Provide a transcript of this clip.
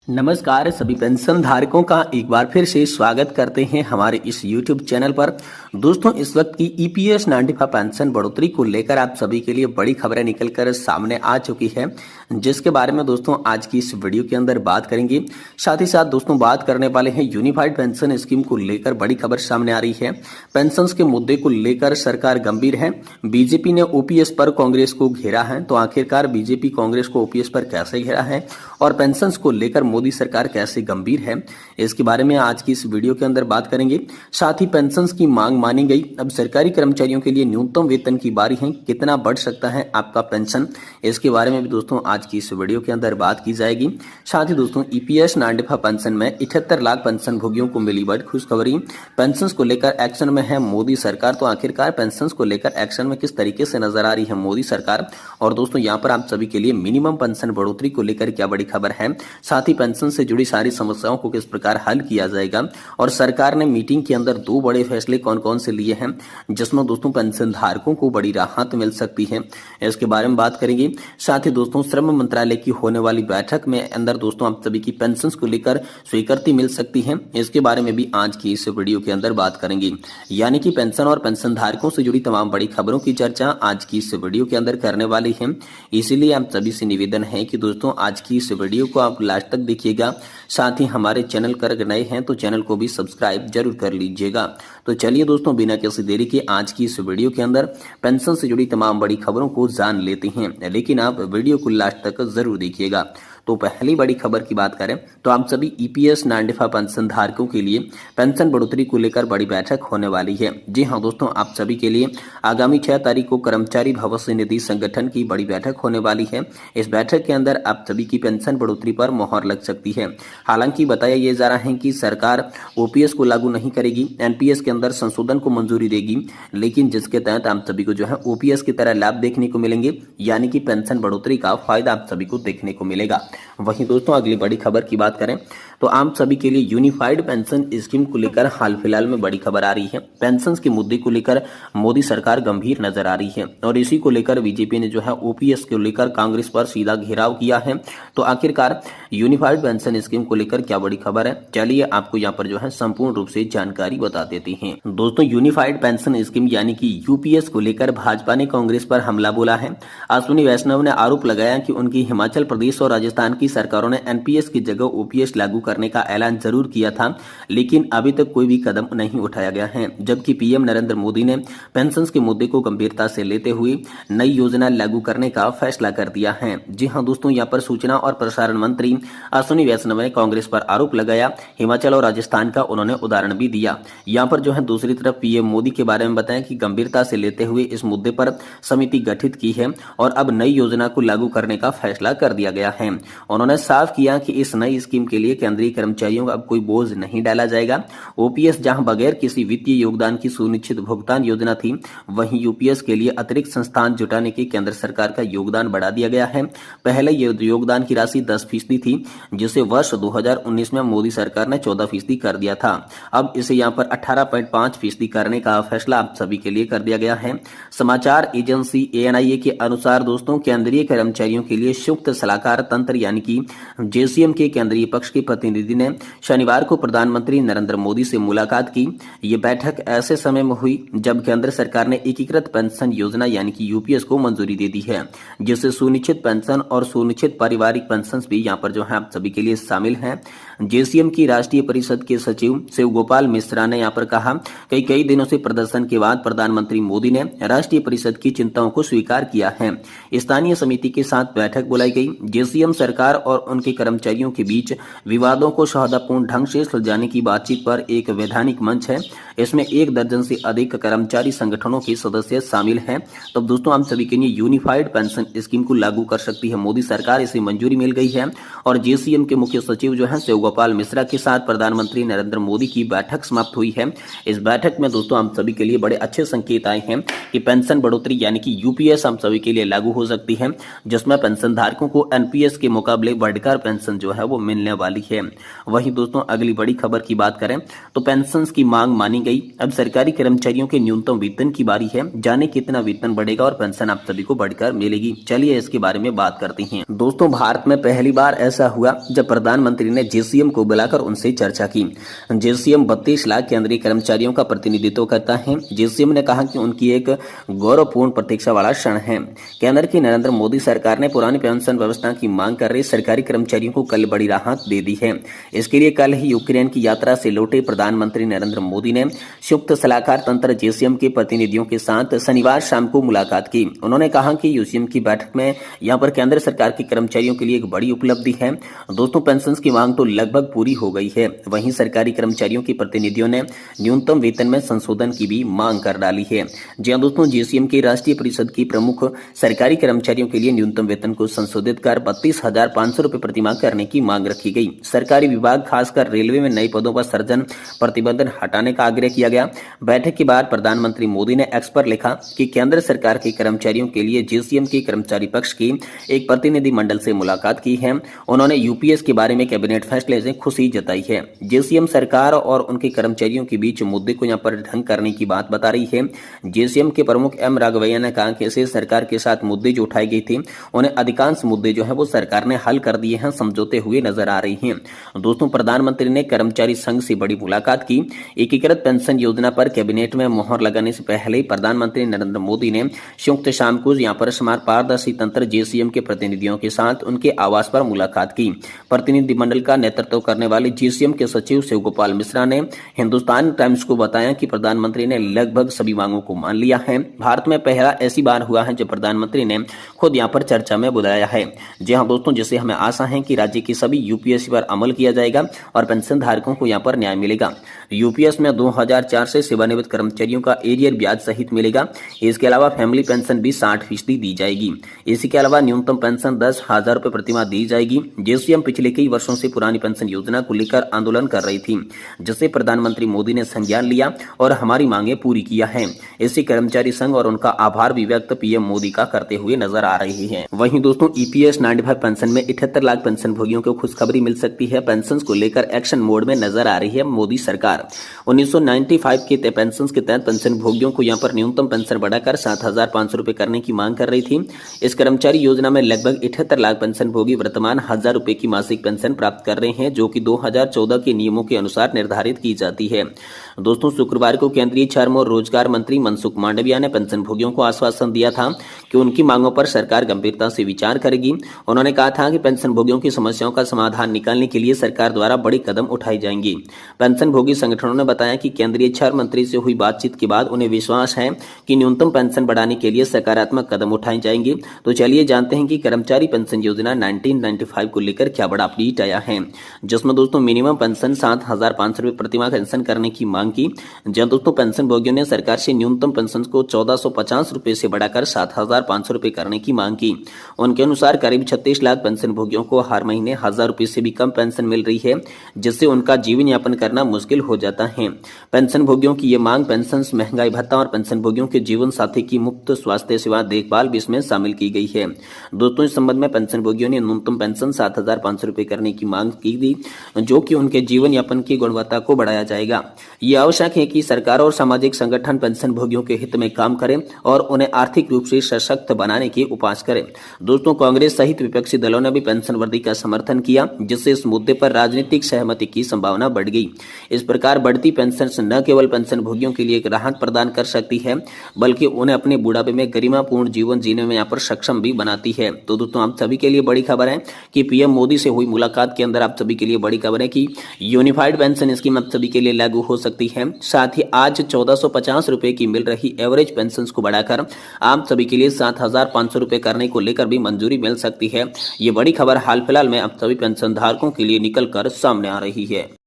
नमस्कार सभी पेंशन धारकों का एक बार फिर से स्वागत करते हैं हमारे इस YouTube चैनल पर। दोस्तों, इस वक्त की EPS 95 पेंशन बढ़ोतरी को लेकर आप सभी के लिए बड़ी खबरें निकलकर सामने आ चुकी है, जिसके बारे में दोस्तों आज की इस वीडियो के अंदर बात करेंगे। साथ ही साथ दोस्तों बात करने वाले हैं यूनिफाइड पेंशन स्कीम को लेकर बड़ी खबर सामने आ रही है। पेंशन के मुद्दे को लेकर सरकार गंभीर है। बीजेपी ने OPS पर कांग्रेस को घेरा है, तो आखिरकार बीजेपी कांग्रेस को OPS पर कैसे घेरा है और पेंशन को लेकर मोदी सरकार कैसे गंभीर है, इसके बारे में आज की इस वीडियो के अंदर बात करेंगे। साथ ही पेंशन की मांग मानी गई, अब सरकारी कर्मचारियों के लिए न्यूनतम वेतन की बारी है, कितना बढ़ सकता है आपका पेंशन, इसके बारे में भी दोस्तों आज की इस वीडियो के अंदर बात की जाएगी। साथ ही दोस्तों EPS 95 पेंशन में 78 लाख पेंशन भोगियों को मिली बड़ी खुशखबरी। पेंशन को लेकर एक्शन में है मोदी सरकार, तो आखिरकार पेंशन को लेकर एक्शन में किस तरीके से नजर आ रही है मोदी सरकार। और दोस्तों यहाँ पर आप सभी के लिए मिनिमम पेंशन बढ़ोतरी को लेकर क्या बड़ी खबर है, साथ ही पेंशन से जुड़ी सारी समस्याओं को किस प्रकार हल किया जाएगा, और सरकार ने मीटिंग के अंदर 2 बड़े फैसले कौन कौन से लिए हैं जिसमें दोस्तों पेंशन धारकों को बड़ी राहत मिल सकती है, इसके बारे में बात करेंगे। साथ ही दोस्तों श्रम मंत्रालय की होने वाली बैठक में अंदर दोस्तों आप सभी की पेंशन को लेकर स्वीकृति मिल सकती है, इसके बारे में भी आज की इस वीडियो के अंदर बात करेंगे। यानी कि पेंशन और पेंशन धारकों से जुड़ी तमाम बड़ी खबरों की चर्चा आज की इस वीडियो के अंदर करने वाली है। इसीलिए आप सभी से निवेदन है कि दोस्तों आज की इस वीडियो को आप लास्ट तक देखिएगा। साथ ही हमारे चैनल पर नए हैं तो चैनल को भी सब्सक्राइब जरूर कर लीजिएगा। तो चलिए दोस्तों बिना किसी देरी के आज की इस वीडियो के अंदर पेंशन से जुड़ी तमाम बड़ी खबरों को जान लेते हैं, लेकिन आप वीडियो को लास्ट तक जरूर देखिएगा। तो पहली बड़ी खबर की बात करें तो आप सभी EPS 95 पेंशन धारकों के लिए पेंशन बढ़ोतरी को लेकर बड़ी बैठक होने वाली है। जी हां दोस्तों, आप सभी के लिए आगामी 6 तारीख को कर्मचारी भविष्य निधि संगठन की बड़ी बैठक होने वाली है। इस बैठक के अंदर आप सभी की पेंशन बढ़ोतरी पर मोहर लग सकती है। हालांकि बताया यह जा रहा है कि सरकार OPS को लागू नहीं करेगी, NPS के अंदर संशोधन को मंजूरी देगी, लेकिन जिसके तहत आप सभी को जो है OPS की तरह लाभ देखने को मिलेंगे, यानी कि पेंशन बढ़ोतरी का फायदा आप सभी को देखने को मिलेगा। वहीं दोस्तों अगली बड़ी खबर की बात करें तो आप सभी के लिए यूनिफाइड पेंशन स्कीम को लेकर हाल फिलहाल में बड़ी खबर आ रही है। पेंशन के मुद्दे को लेकर मोदी सरकार गंभीर नजर आ रही है, और इसी को लेकर बीजेपी ने जो है OPS को लेकर कांग्रेस पर सीधा घेराव किया है। तो आखिरकार यूनिफाइड पेंशन स्कीम को लेकर क्या बड़ी खबर है, चलिए आपको यहाँ पर जो है संपूर्ण रूप से जानकारी बता देते हैं। दोस्तों यूनिफाइड पेंशन स्कीम यानी कि UPS को लेकर भाजपा ने कांग्रेस पर हमला बोला है। अश्विनी वैष्णव ने आरोप लगाया कि उनकी हिमाचल प्रदेश और राजस्थान की सरकारों ने NPS की जगह OPS लागू करने का ऐलान जरूर किया था, लेकिन अभी तक कोई भी कदम नहीं उठाया गया है। जबकि PM नरेंद्र मोदी ने पेंशन के मुद्दे को गंभीरता से लेते हुए नई योजना लागू करने का फैसला कर दिया है। जी हां दोस्तों, यहाँ पर सूचना और प्रसारण मंत्री अश्विनी वैष्णव ने कांग्रेस पर आरोप लगाया, हिमाचल और राजस्थान का उन्होंने उदाहरण भी दिया। यहाँ पर जो है दूसरी तरफ PM मोदी के बारे में बताया कि गंभीरता से लेते हुए इस मुद्दे पर समिति गठित की है और अब नई योजना को लागू करने का फैसला कर दिया गया है। उन्होंने साफ किया कि इस नई स्कीम के लिए केंद्रीय कर्मचारियों का अब कोई बोझ नहीं डाला जाएगा। OPS जहां बगैर किसी वित्तीय योगदान की सुनिश्चित भुगतान योजना थी, वहीं UPS के लिए अतिरिक्त संस्थान जुटाने की केंद्र सरकार का योगदान बढ़ा दिया गया है। पहले ये योगदान की राशि 10% थी, जिसे वर्ष 2019 में मोदी सरकार ने 14% कर दिया था। अब इसे यहाँ पर 18.5% करने का फैसला आप सभी के लिए कर दिया गया है। समाचार एजेंसी ANIA के अनुसार दोस्तों केंद्रीय कर्मचारियों के लिए संयुक्त सलाहकार तंत्र यानी कि JCM के केंद्रीय पक्ष के प्रतिनिधि ने शनिवार को प्रधानमंत्री नरेंद्र मोदी से मुलाकात की। ये बैठक ऐसे समय में हुई जब केंद्र सरकार ने एकीकृत पेंशन योजना यानी कि UPS को मंजूरी दे दी है, जिससे सुनिश्चित पेंशन और सुनिश्चित पारिवारिक पेंशन भी यहाँ पर जो है आप सभी के लिए शामिल है। JCM की राष्ट्रीय परिषद के सचिव शिव गोपाल मिश्रा ने यहाँ पर कहा कि कई दिनों से प्रदर्शन के बाद प्रधानमंत्री मोदी ने राष्ट्रीय परिषद की चिंताओं को स्वीकार किया है। स्थानीय समिति के साथ बैठक बुलाई गई। JCM सरकार और उनके कर्मचारियों के बीच विवादों को सौहार्दपूर्ण ढंग से सुलझाने की बातचीत पर एक वैधानिक मंच है। इसमें 1 दर्जन से अधिक कर्मचारी संगठनों के सदस्य शामिल हैं। तो दोस्तों आप सभी के लिए यूनिफाइड पेंशन स्कीम को लागू कर सकती है मोदी सरकार, इसे मंजूरी मिल गई है। और JCM के मुख्य सचिव जो है शिव गोपाल मिश्रा के साथ प्रधानमंत्री नरेंद्र मोदी की बैठक समाप्त हुई है। इस बैठक में दोस्तों आप सभी के लिए बड़े अच्छे संकेत आए हैं कि पेंशन बढ़ोतरी यानी कि UPS हम सभी के लिए लागू हो सकती है, जिसमें पेंशन धारकों को NPS के मुकाबले बढ़कर पेंशन जो है वो मिलने वाली है। वहीं दोस्तों अगली बड़ी खबर की बात करें तो पेंशन की मांग मानी गई। अब सरकारी कर्मचारियों के न्यूनतम वेतन की बारी है। जाने कितना वेतन बढ़ेगा और पेंशन आप सभी को बढ़कर मिलेगी, चलिए इसके बारे में बात करते हैं। दोस्तों भारत में पहली बार ऐसा हुआ जब प्रधानमंत्री ने जेसीएम को बुलाकर उनसे चर्चा की। जेसीएम 32 लाख केंद्रीय कर्मचारियों का प्रतिनिधित्व करता है। जेसीएम ने कहा कि उनकी एक गौरवपूर्ण प्रतीक्षा वाला क्षण है। केंद्र की नरेंद्र मोदी सरकार ने पुरानी पेंशन व्यवस्था की मांग कर रहे सरकारी कर्मचारियों को कल बड़ी राहत दे दी है। इसके लिए कल ही यूक्रेन की यात्रा से लौटे प्रधानमंत्री नरेंद्र मोदी ने संयुक्त सलाहकार तंत्र जेसीएम के प्रतिनिधियों के साथ शनिवार शाम को मुलाकात की। उन्होंने कहा कि यूसीएम की बैठक में यहां पर केंद्र सरकार के कर्मचारियों के लिए एक बड़ी उपलब्धि है। दोस्तों पेंशन की मांग तो लगभग पूरी हो गई है। वहीं सरकारी कर्मचारियों के प्रतिनिधियों ने न्यूनतम वेतन में संशोधन की भी मांग कर डाली है। जी हां दोस्तों, जेसीएम की राष्ट्रीय परिषद की प्रमुख सरकारी कर्मचारियों के लिए न्यूनतम वेतन को संशोधित कर 32,500 रुपए प्रतिमाह करने की मांग रखी गई। सरकारी विभाग खासकर रेलवे में नए पदों पर सृजन प्रतिबंध हटाने का आग्रह किया गया। बैठक के बाद प्रधानमंत्री मोदी ने एक्स पर लिखा कि केंद्र सरकार के कर्मचारियों के लिए जेसीएम के कर्मचारी पक्ष की एक प्रतिनिधि मंडल से मुलाकात की है। उन्होंने यूपीएस के बारे में कैबिनेट फैसले से खुशी जताई है। जेसीएम सरकार और उनके कर्मचारियों के बीच मुद्दे को यहां पर ढंग करने की बात बता रही है। जेसीएम के प्रमुख एम राघवैया ने कहा कि इसे सरकार के साथ मुद्दे जो उठाए गए थे उन्हें अधिकांश मुद्दे जो है वो सरकार ने हल कर दिए हैं, समझौते हुए नजर आ रही हैं। दोस्तों प्रधानमंत्री ने कर्मचारी संघ से बड़ी मुलाकात की। एकीकृत पेंशन योजना पर कैबिनेट में मोहर लगाने से पहले प्रधानमंत्री नरेंद्र मोदी ने संयुक्त शाम को यहां पर समार पारदर्शी तंत्र जेसीएम के प्रतिनिधियों के साथ उनके आवास पर मुलाकात की। प्रतिनिधिमंडल का नेतृत्व करने वाले जेसीएम के सचिव शिव गोपाल मिश्रा ने हिंदुस्तान टाइम्स को बताया कि प्रधानमंत्री ने लगभग सभी मांगों को मान लिया है। भारत में पहला ऐसी बार हुआ है जब प्रधानमंत्री ने खुद यहां पर चर्चा में बुलाया है। जी हां दोस्तों, जिससे हमें आशा है कि राज्य की सभी यूपीएससी पर अमल किया जाएगा और पेंशन धारकों को यहां पर न्याय मिलेगा। यूपीएस में 2004 से सेवानिवृत्त कर्मचारियों का एरियर ब्याज सहित मिलेगा। इसके अलावा फैमिली पेंशन भी 60% दी जाएगी। इसी के अलावा न्यूनतम पेंशन 10,000 रुपए प्रतिमाह दी जाएगी। जेसीएम पिछले कई वर्षों से पुरानी पेंशन योजना को लेकर आंदोलन कर रही थी, जिसे प्रधानमंत्री मोदी ने संज्ञान लिया और हमारी मांगे पूरी किया है। इससे कर्मचारी संघ और उनका आभार भी व्यक्त पीएम मोदी का करते हुए नजर आ रही है। वहीं दोस्तों ईपीएस 95 पेंशन में 78 लाख पेंशन भोगियों को खुशखबरी मिल सकती है। पेंशन को लेकर एक्शन मोड में नजर आ रही है मोदी सरकार। 1995 के पेंशन के तहत पेंशन भोगियों को यहां पर न्यूनतम पेंशन बढ़ाकर 7,500 रुपए करने की मांग कर रही थी। इस कर्मचारी योजना में लगभग 78 लाख पेंशन भोगी वर्तमान 1,000 रुपए की मासिक पेंशन प्राप्त कर रहे हैं, जो कि 2014 के नियमों के अनुसार निर्धारित की जाती है। दोस्तों शुक्रवार को केंद्रीय श्रम और रोजगार मंत्री मनसुख मांडविया ने पेंशन भोगियों को आश्वासन दिया था कि उनकी मांगों पर सरकार गंभीरता से विचार करेगी। उन्होंने कहा था कि पेंशन भोगियों की समस्याओं का समाधान निकालने के लिए सरकार द्वारा बड़ी कदम उठाई जाएंगी। पेंशन भोगी संगठनों ने बताया कि केंद्रीय श्रम मंत्री से हुई बातचीत के बाद उन्हें विश्वास है कि न्यूनतम पेंशन बढ़ाने के लिए सकारात्मक कदम उठाए जाएंगे। तो चलिए जानते हैं कि कर्मचारी पेंशन योजना 1995 को लेकर क्या बड़ा अपडेट आया है, जिसमें दोस्तों मिनिमम पेंशन 7,500 रुपए प्रतिमाह पेंशन करने की मांग की। जब दोस्तों पेंशन भोगियों ने सरकार से न्यूनतम पेंशन को 1,450 रुपए से बढ़ाकर 7,500 रुपए करने की मांग की। उनके अनुसार करीब 36 लाख पेंशन भोगियों को हर महीने 1,000 रुपए से भी कम पेंशन मिल रही है, जिससे उनका जीवन यापन करना मुश्किल हो जाता है। पेंशन भोगियों की ये मांग पेंशन, महंगाई भत्ता और पेंशन भोगियों के जीवन साथी की मुफ्त स्वास्थ्य सेवा देखभाल भी इसमें शामिल की गई है। दोस्तों इस संबंध में पेंशन भोगियों ने न्यूनतम पेंशन 7,500 रुपए करने की मांग की थी, जो कि उनके जीवन यापन की गुणवत्ता को बढ़ाया जाएगा। ये आवश्यक है कि सरकार और सामाजिक संगठन पेंशन भोगियों के हित में काम करें और उन्हें आर्थिक रूप से सशक्त बनाने की उपास करें। दोस्तों कांग्रेस सहित विपक्षी दलों ने भी पेंशन वृद्धि का समर्थन किया, जिससे इस मुद्दे पर राजनीतिक सहमति की संभावना बढ़ गई। इस प्रकार बढ़ती पेंशन न केवल पेंशन भोगियों के लिए एक राहत प्रदान कर सकती है, बल्कि उन्हें अपने बुढ़ापे में गरिमापूर्ण जीवन जीने में यहाँ पर सक्षम भी बनाती है। तो दोस्तों आप सभी के लिए बड़ी खबर है कि पीएम मोदी से हुई मुलाकात के अंदर आप सभी के लिए बड़ी खबर है कि यूनिफाइड पेंशन स्कीम आप सभी के लिए लागू हो सकती है। साथ ही आज 1,450 रुपए की मिल रही एवरेज पेंशन को बढ़ाकर आप सभी के लिए 7,500 रुपए करने को लेकर भी मंजूरी मिल सकती है। ये बड़ी खबर हाल फिलहाल में आप सभी पेंशन धारकों के लिए निकल कर सामने आ रही है।